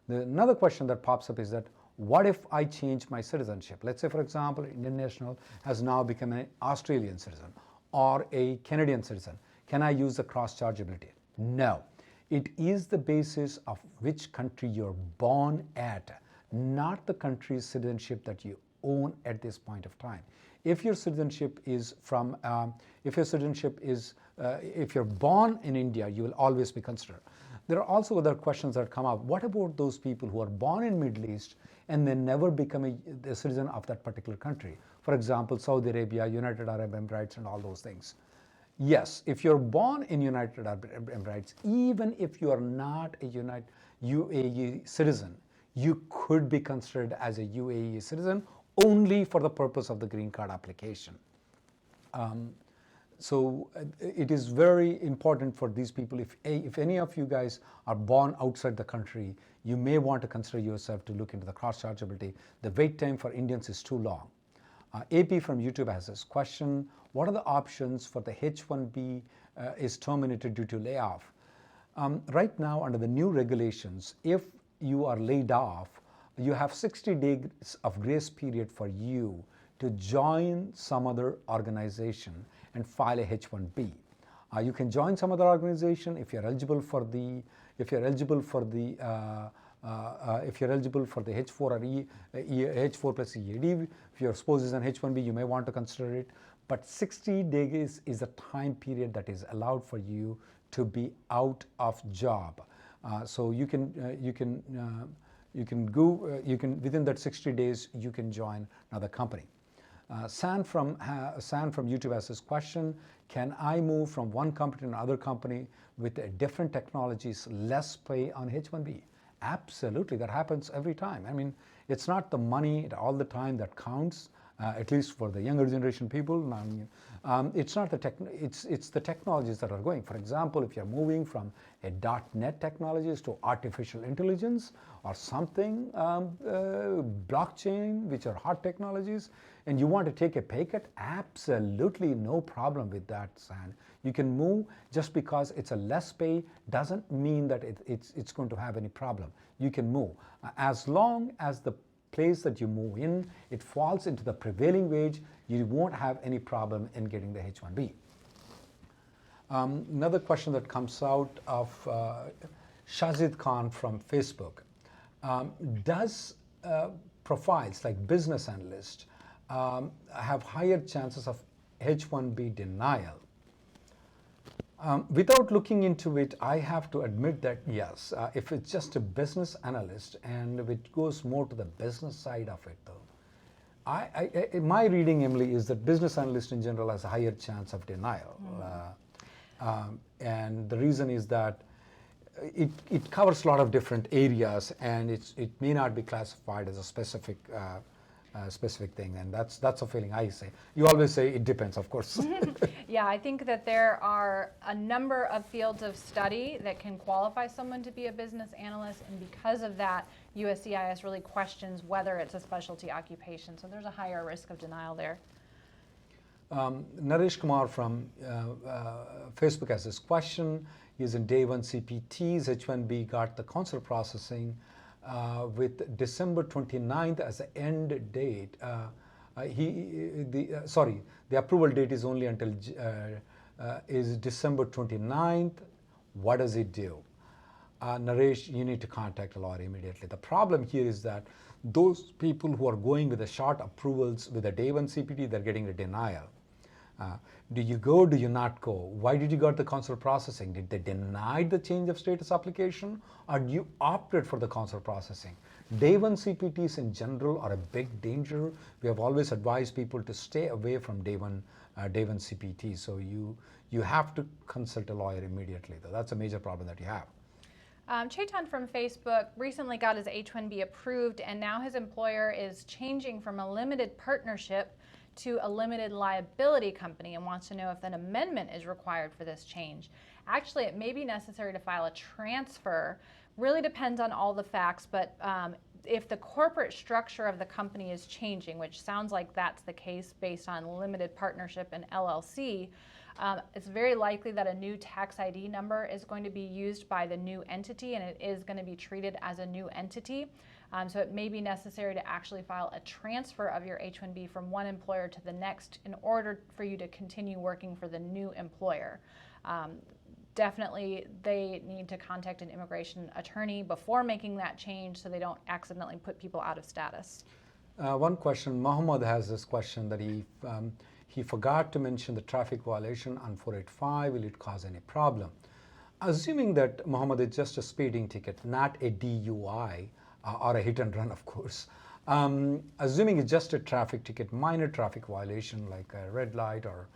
Another question that pops up is that, what if I change my citizenship? Let's say, for example, an Indian national has now become an Australian citizen or a Canadian citizen. Can I use the cross-chargeability? No. It is the basis of which country you're born at, not the country's citizenship that you own at this point of time. If your citizenship is from, if you're born in India, you will always be considered. There are also other questions that come up. What about those people who are born in Middle East and they never become a citizen of that particular country? For example, Saudi Arabia, United Arab Emirates, and all those things. Yes, if you're born in United Arab Emirates, even if you are not a UAE citizen, you could be considered as a UAE citizen only for the purpose of the green card application. So it is very important for these people. If any of you guys are born outside the country, you may want to consider yourself to look into the cross-chargeability. The wait time for Indians is too long. AP from YouTube has this question: what are the options for the H1B is terminated due to layoff? Right now, under the new regulations, if you are laid off, you have 60 days of grace period for you to join some other organization and file a H1B. You can join some other organization if you're eligible for the if you're eligible for the H4 or H4 plus EAD, if your spouse is an H1B, you may want to consider it. But 60 days is a time period that is allowed for you to be out of job. So you can within that 60 days you can join another company. San from YouTube has this question: can I move from one company to another company with different technologies, less pay on H1B? Absolutely, that happens every time. I mean, it's not the money all the time that counts. At least for the younger generation people, it's not the it's the technologies that are going. For example, if you're moving from a .NET technologies to artificial intelligence or something, blockchain, which are hot technologies, and you want to take a pay cut, absolutely no problem with that, San. You can move. Just because it's a less pay doesn't mean that it's going to have any problem. You can move as long as the place that you move in, it falls into the prevailing wage, you won't have any problem in getting the H1B. Another question that comes out of Shazid Khan from Facebook. Does profiles like business analyst have higher chances of H1B denial? Without looking into it, I have to admit that yes, if it's just a business analyst and it goes more to the business side of it though, my reading, Emily, is that business analyst in general has a higher chance of denial. And the reason is that it covers a lot of different areas and it may not be classified as a specific thing, and that's a feeling I say. You always say it depends, of course. Yeah, I think that there are a number of fields of study that can qualify someone to be a business analyst, and because of that, USCIS really questions whether it's a specialty occupation. So there's a higher risk of denial there. Naresh Kumar from Facebook has this question. He's in day one CPTs, H1B got the consular processing with December 29th as the end date. The approval date is only until is December 29th. What does it do? Naresh, you need to contact a lawyer immediately. The problem here is that those people who are going with the short approvals with a day one CPT, they're getting a denial. Do you go, do you not go? Why did you go to the consular processing? Did they deny the change of status application, or you opted for the consular processing? Day one CPTs in general are a big danger. We have always advised people to stay away from day one CPT. So you have to consult a lawyer immediately, though. That's a major problem that you have. Chetan from Facebook recently got his H1B approved, and now his employer is changing from a limited partnership to a limited liability company and wants to know if an amendment is required for this change. Actually, it may be necessary to file a transfer. Really depends on all the facts, but if the corporate structure of the company is changing, which sounds like that's the case based on limited partnership and LLC, it's very likely that a new tax ID number is going to be used by the new entity, and it is going to be treated as a new entity. So it may be necessary to actually file a transfer of your H1B from one employer to the next in order for you to continue working for the new employer. Definitely they need to contact an immigration attorney before making that change so they don't accidentally put people out of status. One question, Muhammad has this question that he forgot to mention the traffic violation on 485. Will it cause any problem? Assuming that, Muhammad, it's just a speeding ticket, not a DUI or a hit and run, of course. Assuming it's just a traffic ticket, minor traffic violation like a red light or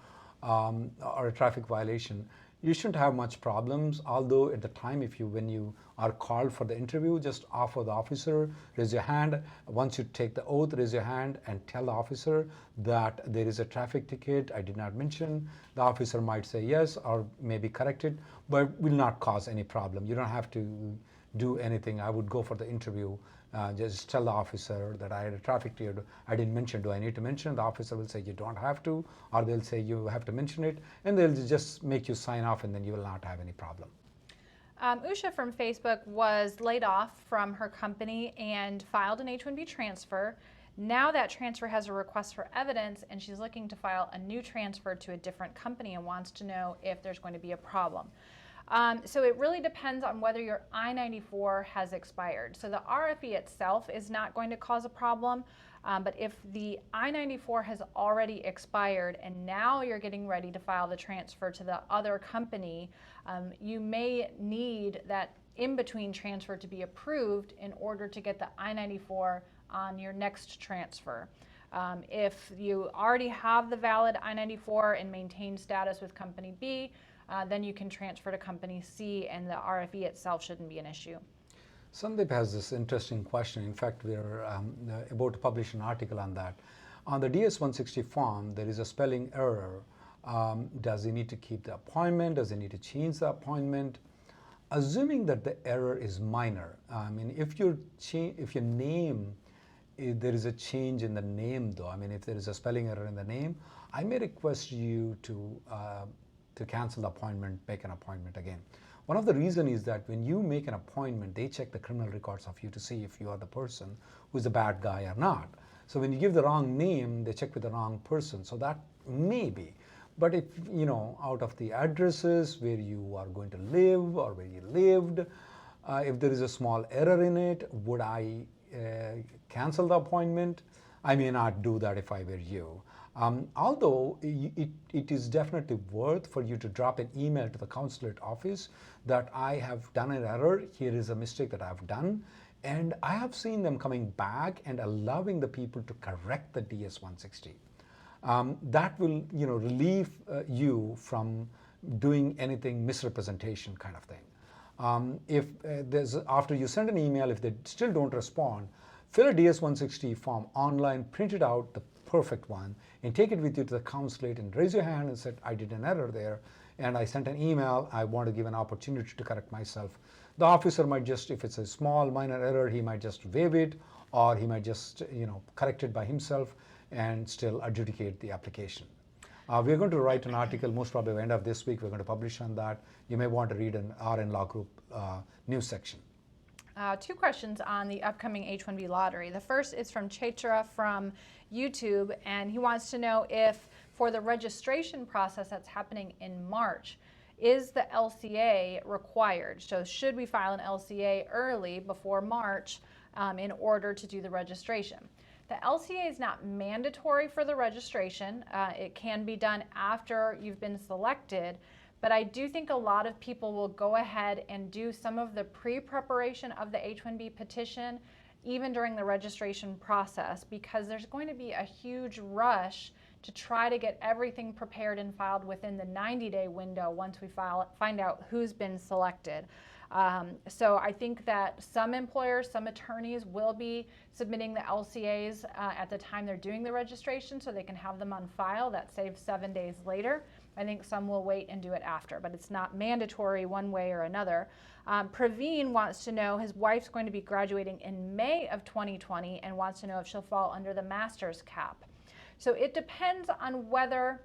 a traffic violation, you shouldn't have much problems. Although at the time, when you are called for the interview, just offer the officer, raise your hand. Once you take the oath, raise your hand and tell the officer that there is a traffic ticket I did not mention. The officer might say yes or maybe correct it, but will not cause any problem. You don't have to do anything. I would go for the interview. Just tell the officer that I had a traffic ticket I didn't mention. Do I need to mention it? The officer will say you don't have to, or they'll say you have to mention it, and they'll just make you sign off, and then you will not have any problem. Usha from Facebook was laid off from her company and filed an H1B transfer. Now that transfer has a request for evidence, and she's looking to file a new transfer to a different company and wants to know if there's going to be a problem. So it really depends on whether your I-94 has expired. So the RFE itself is not going to cause a problem, but if the I-94 has already expired and now you're getting ready to file the transfer to the other company, you may need that in-between transfer to be approved in order to get the I-94 on your next transfer. If you already have the valid I-94 and maintain status with Company B, then you can transfer to Company C and the RFE itself shouldn't be an issue. Sandeep has this interesting question. In fact, we're about to publish an article on that. On the DS-160 form, there is a spelling error. Does he need to keep the appointment? Does he need to change the appointment? Assuming that the error is minor, I mean, if your name, if there is a change in the name though, I mean, if there is a spelling error in the name, I may request you to cancel the appointment, make an appointment again. One of the reasons is that when you make an appointment, they check the criminal records of you to see if you are the person who's the bad guy or not. So when you give the wrong name, they check with the wrong person. So that may be. But if, you know, out of the addresses where you are going to live or where you lived, if there is a small error in it, would I cancel the appointment? I may not do that if I were you. Although it is definitely worth for you to drop an email to the consulate office that I have done an error, here is a mistake that I've done, and I have seen them coming back and allowing the people to correct the DS-160. That will, you know, relieve you from doing anything misrepresentation kind of thing. If there's, after you send an email, if they still don't respond, fill a DS-160 form online, print it out, the perfect one, and take it with you to the consulate and raise your hand and say, I did an error there and I sent an email, I want to give an opportunity to correct myself. The officer might just, if it's a small minor error, he might just waive it, or he might just, you know, correct it by himself and still adjudicate the application. We're going to write an article, most probably by the end of this week, we're going to publish on that. You may want to read an RN Law Group news section. Two questions on the upcoming H1B lottery. The first is from Chaitra from YouTube, and he wants to know if for the registration process that's happening in March, is the LCA required? So should we file an LCA early before March in order to do the registration? The LCA is not mandatory for the registration. It can be done after you've been selected, but I do think a lot of people will go ahead and do some of the pre-preparation of the H1B petition even during the registration process, because there's going to be a huge rush to try to get everything prepared and filed within the 90-day window once we find out who's been selected. So I think that some employers, some attorneys will be submitting the LCAs at the time they're doing the registration so they can have them on file. That saves 7 days later. I think some will wait and do it after, but it's not mandatory one way or another. Praveen wants to know, his wife's going to be graduating in May of 2020 and wants to know if she'll fall under the master's cap. So it depends on whether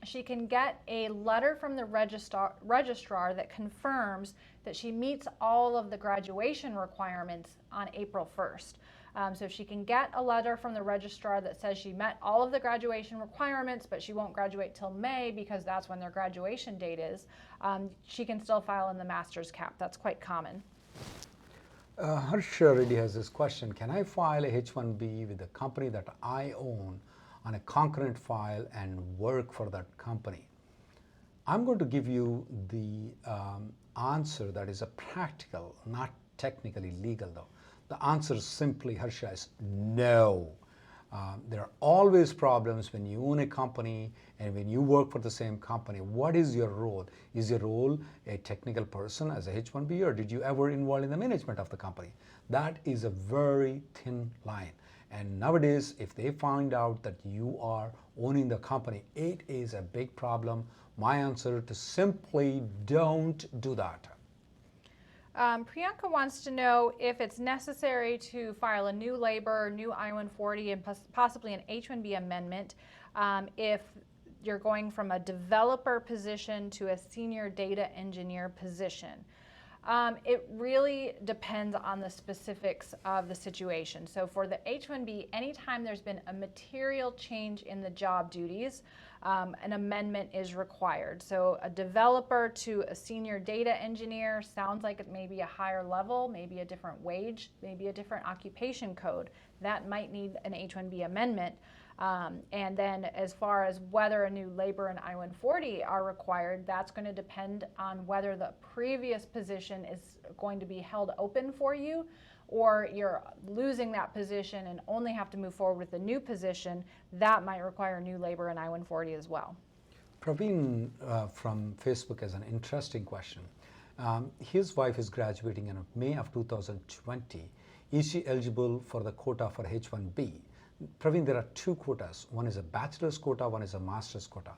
she can get a letter from the registrar that confirms that she meets all of the graduation requirements on April 1st. So if she can get a letter from the registrar that says she met all of the graduation requirements, but she won't graduate till May because that's when their graduation date is, she can still file in the master's cap. That's quite common. Harsha Reddy has this question. Can I file a H1B with the company that I own on a concurrent file and work for that company? I'm going to give you the answer that is a practical, not technically legal though. The answer is simply, Harsha, is no. There are always problems when you own a company and when you work for the same company. What is your role? Is your role a technical person as a H1B, or did you ever involve in the management of the company? That is a very thin line. And nowadays, if they find out that you are owning the company, it is a big problem. My answer is simply don't do that. Priyanka wants to know if it's necessary to file a new labor, new I-140, and possibly an H-1B amendment if you're going from a developer position to a senior data engineer position. It really depends on the specifics of the situation. So for the H1B, anytime there's been a material change in the job duties, an amendment is required. So a developer to a senior data engineer sounds like it may be a higher level, maybe a different wage, maybe a different occupation code. That might need an H1B amendment. And then as far as whether a new labor and I-140 are required, that's going to depend on whether the previous position is going to be held open for you, or you're losing that position and only have to move forward with the new position. That might require new labor and I-140 as well. Praveen from Facebook has an interesting question. His wife is graduating in May of 2020. Is she eligible for the quota for H1B? Praveen, there are two quotas. One is a bachelor's quota, one is a master's quota.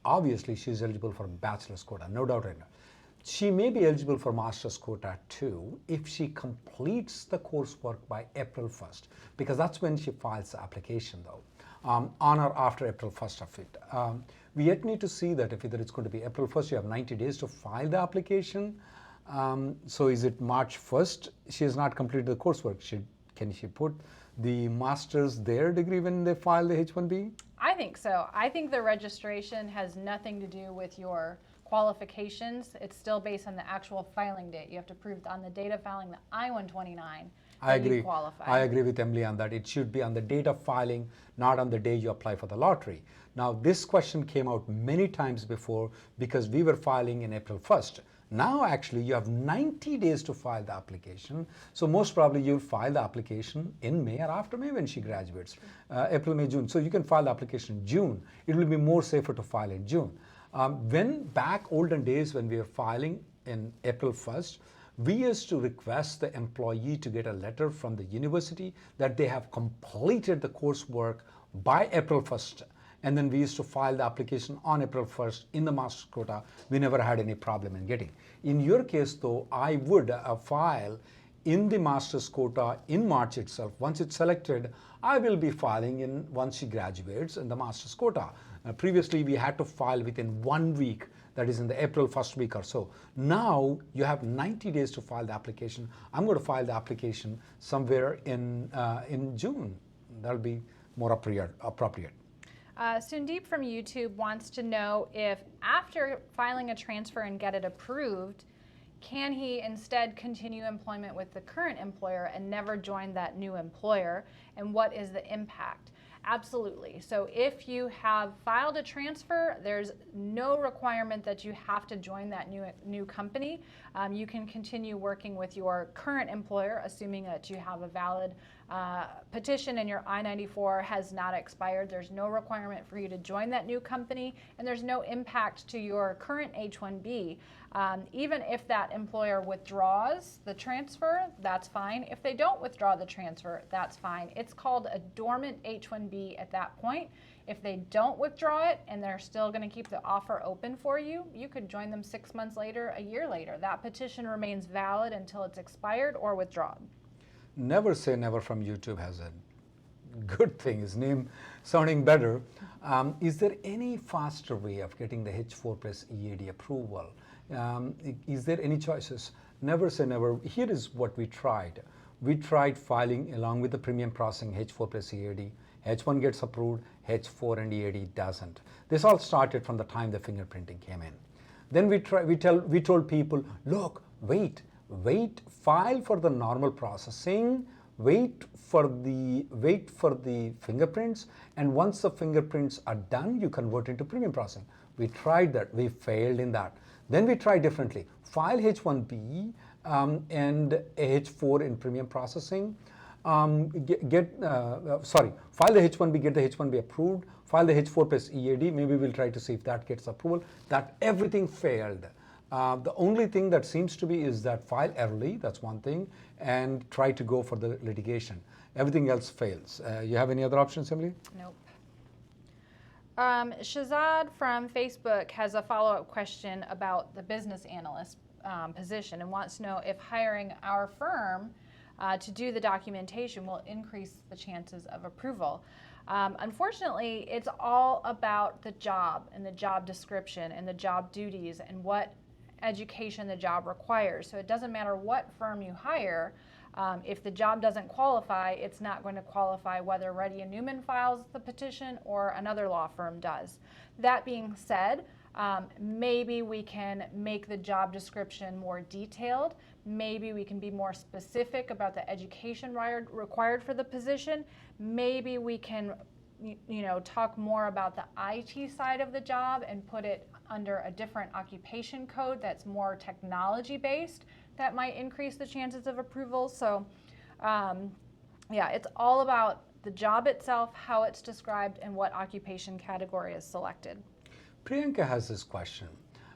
Obviously, she is eligible for bachelor's quota, no doubt in it. She may be eligible for master's quota too if she completes the coursework by April 1st, because that's when she files the application though, on or after April 1st of it. We yet need to see that if either it's going to be April 1st, you have 90 days to file the application. So is it March 1st? She has not completed the coursework. Can she put the master's their degree when they file the H1B? I think so. I think the registration has nothing to do with your qualifications. It's still based on the actual filing date. You have to prove on the date of filing the I-129 that you qualify. I agree with Emily on that. It should be on the date of filing, not on the day you apply for the lottery. Now, this question came out many times before because we were filing in April 1st. Now, actually, you have 90 days to file the application. So most probably you'll file the application in May or after May when she graduates, April, May, June. So you can file the application in June. It will be more safer to file in June. When back olden days when we were filing in April 1st, we used to request the employee to get a letter from the university that they have completed the coursework by April 1st. And then we used to file the application on April 1st in the master's quota. We never had any problem in getting. In your case though, I would file in the master's quota in March itself. Once it's selected, I will be filing in once she graduates in the master's quota. Previously, we had to file within 1 week, that is in the April 1st week or so. Now, you have 90 days to file the application. I'm going to file the application somewhere in June. That'll be more appropriate. Sundeep from YouTube wants to know if after filing a transfer and get it approved, can he instead continue employment with the current employer and never join that new employer, and what is the impact? Absolutely. So if you have filed a transfer, there's no requirement that you have to join that new company. You can continue working with your current employer, assuming that you have a valid petition and your I-94 has not expired. There's no requirement for you to join that new company, and there's no impact to your current H1B. Even if that employer withdraws the transfer, that's fine. If they don't withdraw the transfer, that's fine. It's called a dormant H1B at that point. If they don't withdraw it and they're still going to keep the offer open for you, you could join them 6 months later, a year later. That petition remains valid until it's expired or withdrawn. Never say never from YouTube has a good thing, his name sounding better. Is there any faster way of getting the H4 plus EAD approval? Is there any choices? Never say never. Here is what we tried. We tried filing along with the premium processing H4 plus EAD. H1 gets approved, H4 and EAD doesn't. This all started from the time the fingerprinting came in. Then we told people, look, wait, file for the normal processing, wait for the fingerprints, and once the fingerprints are done, you convert into premium processing. We tried that, we failed in that. Then we tried differently. File H1B and H4 in premium processing. File the H1B, get the H1B approved, file the H4 plus EAD, maybe we'll try to see if that gets approval. That everything failed. The only thing that seems to be is that file early, that's one thing, and try to go for the litigation. Everything else fails. You have any other options, Emily? Nope. Shazad from Facebook has a follow-up question about the business analyst position and wants to know if hiring our firm to do the documentation will increase the chances of approval. Unfortunately, it's all about the job and the job description and the job duties and what education the job requires. So it doesn't matter what firm you hire. If the job doesn't qualify, it's not going to qualify whether Reddy and Neumann files the petition or another law firm does. That being said, maybe we can make the job description more detailed. Maybe we can be more specific about the education required for the position. Maybe we can, talk more about the IT side of the job and put it under a different occupation code that's more technology based. That might increase the chances of approval. So, it's all about the job itself, how it's described, and what occupation category is selected. Priyanka has this question.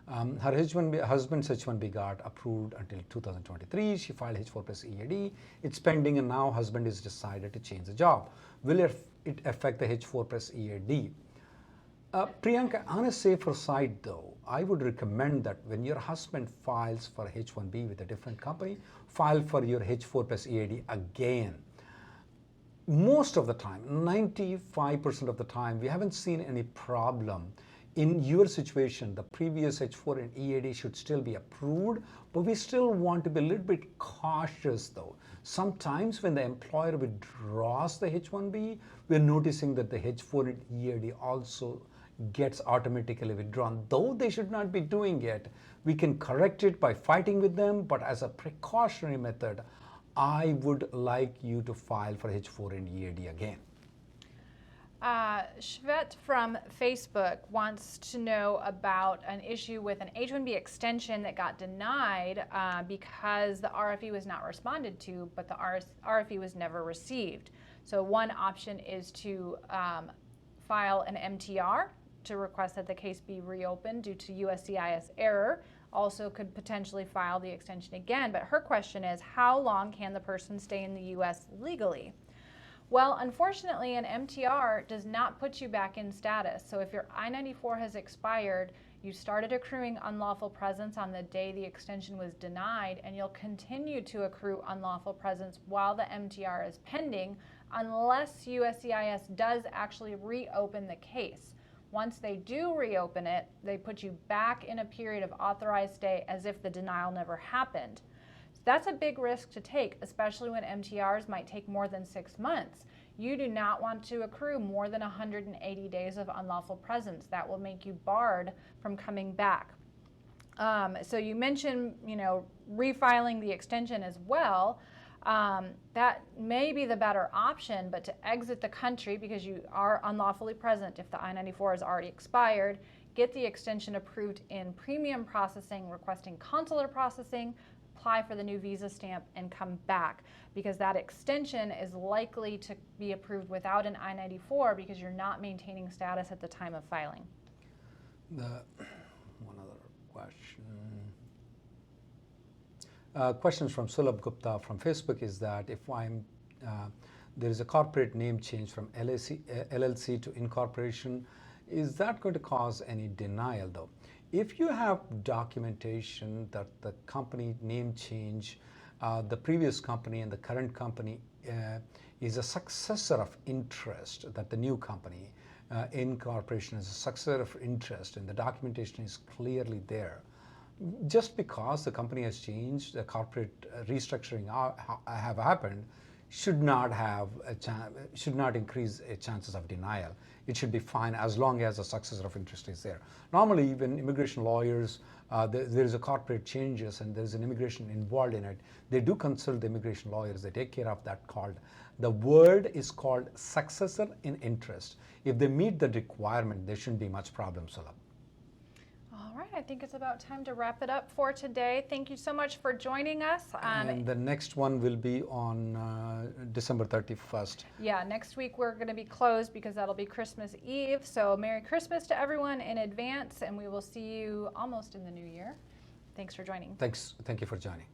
Her husband's H1B got approved until 2023. She filed H4 plus EAD. It's pending, and now husband has decided to change the job. Will it affect the H4 plus EAD? Priyanka, on a safer side though, I would recommend that when your husband files for H1B with a different company, file for your H4 plus EAD again. Most of the time, 95% of the time, we haven't seen any problem. In your situation, the previous H4 and EAD should still be approved, but we still want to be a little bit cautious though. Sometimes when the employer withdraws the H1B, we're noticing that the H4 and EAD also gets automatically withdrawn. Though they should not be doing it, we can correct it by fighting with them, but as a precautionary method, I would like you to file for H4 and EAD again. Shvet from Facebook wants to know about an issue with an H1B extension that got denied because the RFE was not responded to, but the RFE was never received. So one option is to file an MTR to request that the case be reopened due to USCIS error. Also could potentially file the extension again, but her question is, how long can the person stay in the U.S. legally? Well, unfortunately, an MTR does not put you back in status. So if your I-94 has expired, you started accruing unlawful presence on the day the extension was denied, and you'll continue to accrue unlawful presence while the MTR is pending, unless USCIS does actually reopen the case. Once they do reopen it, they put you back in a period of authorized stay as if the denial never happened. That's a big risk to take, especially when MTRs might take more than 6 months. You do not want to accrue more than 180 days of unlawful presence. That will make you barred from coming back. So you mentioned, refiling the extension as well. That may be the better option, but to exit the country because you are unlawfully present if the I-94 is already expired, get the extension approved in premium processing, requesting consular processing, apply for the new visa stamp, and come back, because that extension is likely to be approved without an I-94 because you're not maintaining status at the time of filing. One other question. Questions from Sulabh Gupta from Facebook is that if there is a corporate name change from LLC to incorporation, is that going to cause any denial though? If you have documentation that the company name change, the previous company and the current company is a successor of interest, that the new company incorporation is a successor of interest and the documentation is clearly there, just because the company has changed, the corporate restructuring have happened, should not increase chances of denial. It should be fine as long as the successor of interest is there. Normally, when immigration lawyers, there is a corporate changes and there is an immigration involved in it, they do consult the immigration lawyers. They take care of that. The word is called successor in interest. If they meet the requirement, there shouldn't be much problem, Sulabh. All right, I think it's about time to wrap it up for today. Thank you so much for joining us. And the next one will be on December 31st. Yeah, next week we're going to be closed because that'll be Christmas Eve. So Merry Christmas to everyone in advance, and we will see you almost in the new year. Thanks for joining. Thanks. Thank you for joining.